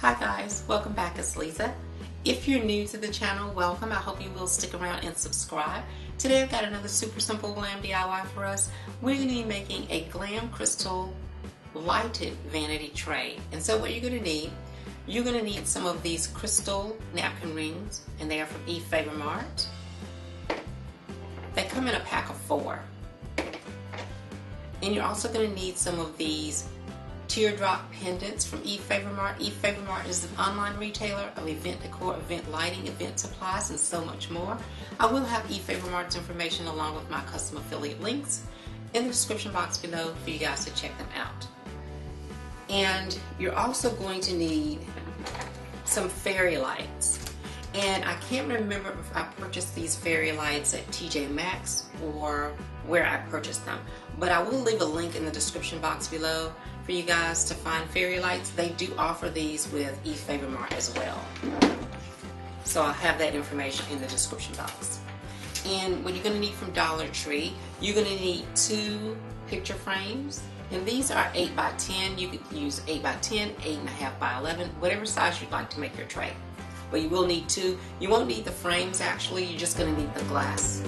Hi guys, welcome back. It's Lisa. If you're new to the channel, welcome. I hope you will stick around and subscribe. Today I've got another super simple glam DIY for us. We're going to be making a glam crystal lighted vanity tray. And so what you're going to need some of these crystal napkin rings, and they are from Efavormart. They come in a pack of 4. And you're also going to need some of these Teardrop pendants from Efavormart. Efavormart is an online retailer of event decor, event lighting, event supplies, and so much more. I will have Efavormart's information along with my custom affiliate links in the description box below for you guys to check them out. And you're also going to need some fairy lights. And I can't remember if I purchased these fairy lights at TJ Maxx or where I purchased them, but I will leave a link in the description box below for you guys to find fairy lights. They do offer these with Efavormart as well, so I'll have that information in the description box. And what you're going to need from Dollar Tree, you're going to need 2 picture frames, and these are 8 by 10. You could use 8 by 10, 8.5 by 11, whatever size you'd like to make your tray. But you will need 2. You won't need the frames actually, you're just going to need the glass.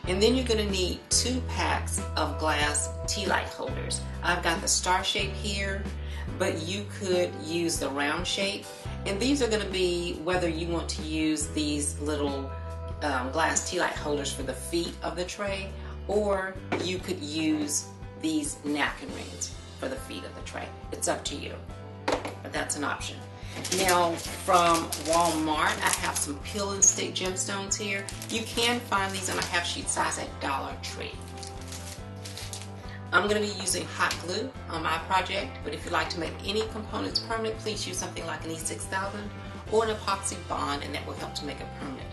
And then you're going to need 2 packs of glass Tealight holders. I've got the star shape here, but you could use the round shape. And these are going to be whether you want to use these little glass Tealight holders for the feet of the tray, or you could use these napkin rings for the feet of the tray. It's up to you, but that's an option. Now from Walmart, I have some peel and stick gemstones here. You can find these in a half sheet size at Dollar Tree. I'm going to be using hot glue on my project, but if you'd like to make any components permanent, please use something like an E6000 or an epoxy bond, and that will help to make it permanent.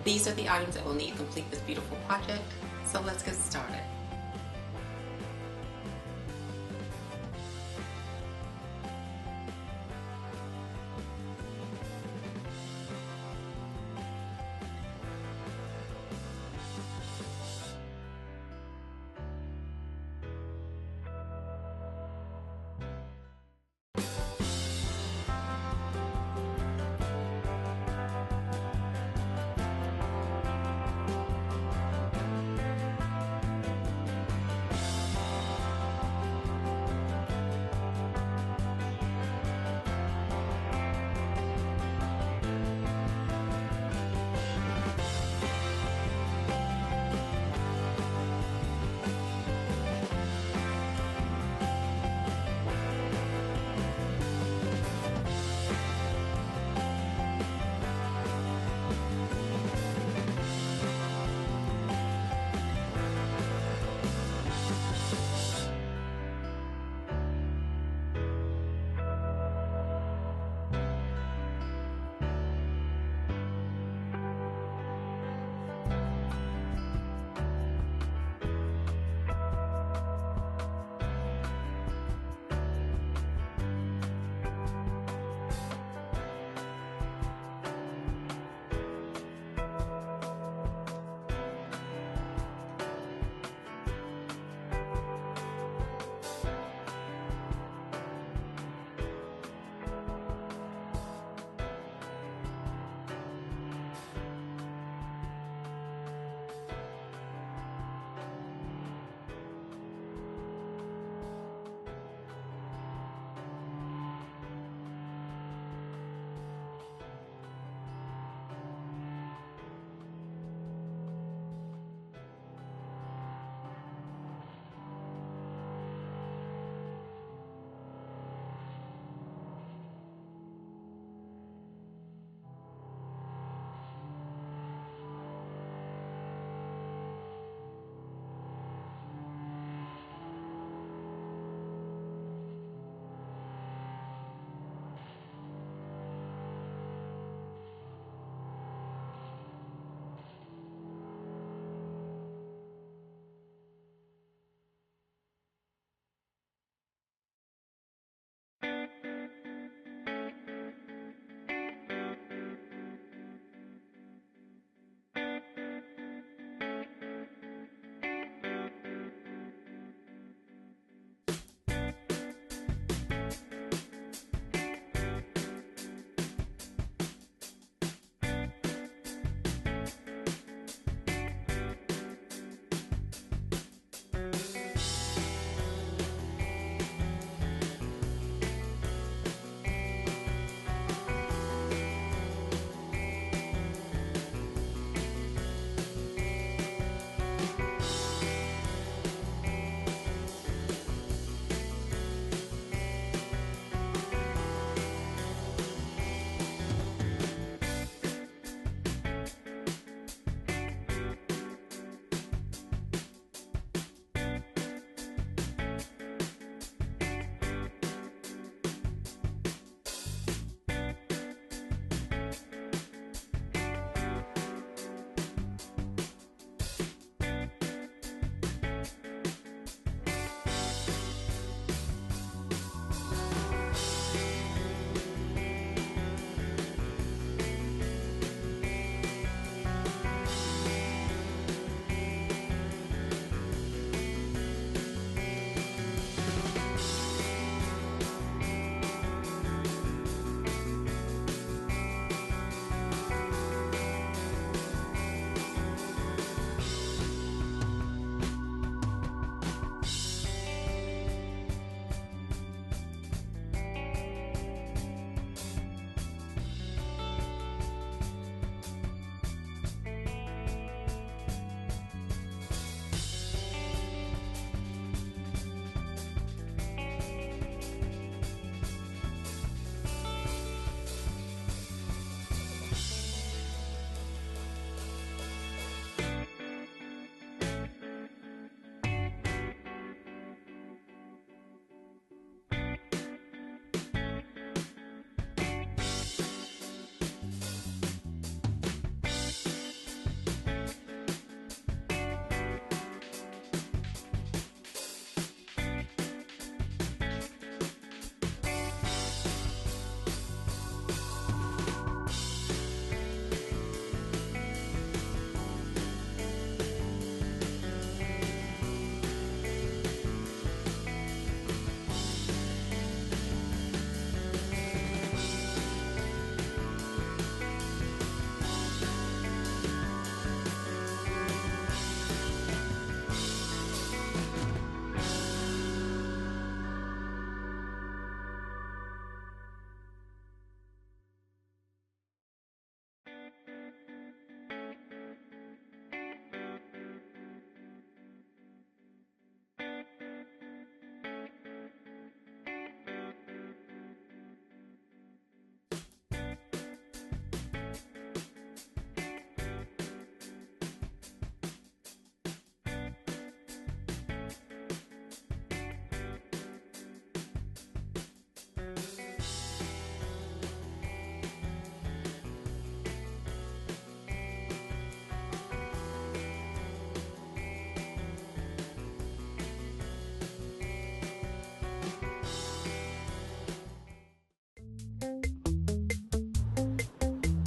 These are the items that we'll need to complete this beautiful project, so let's get started.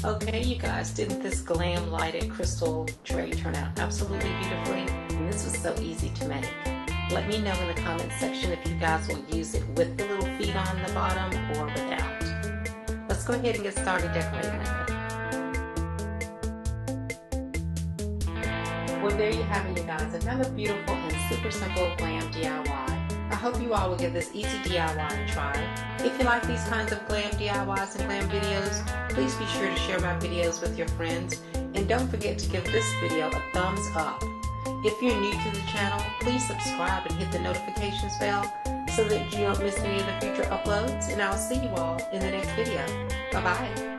Okay, you guys, didn't this glam lighted crystal tray turn out absolutely beautifully? And this was so easy to make. Let me know in the comment section if you guys will use it with the little feet on the bottom or without. Let's go ahead and get started decorating with it. Well, there you have it, you guys. Another beautiful and super simple glam DIY. I hope you all will give this easy DIY a try. If you like these kinds of glam DIYs and glam videos, please be sure to share my videos with your friends. And don't forget to give this video a thumbs up. If you're new to the channel, please subscribe and hit the notifications bell so that you don't miss any of the future uploads. And I'll see you all in the next video. Bye-bye.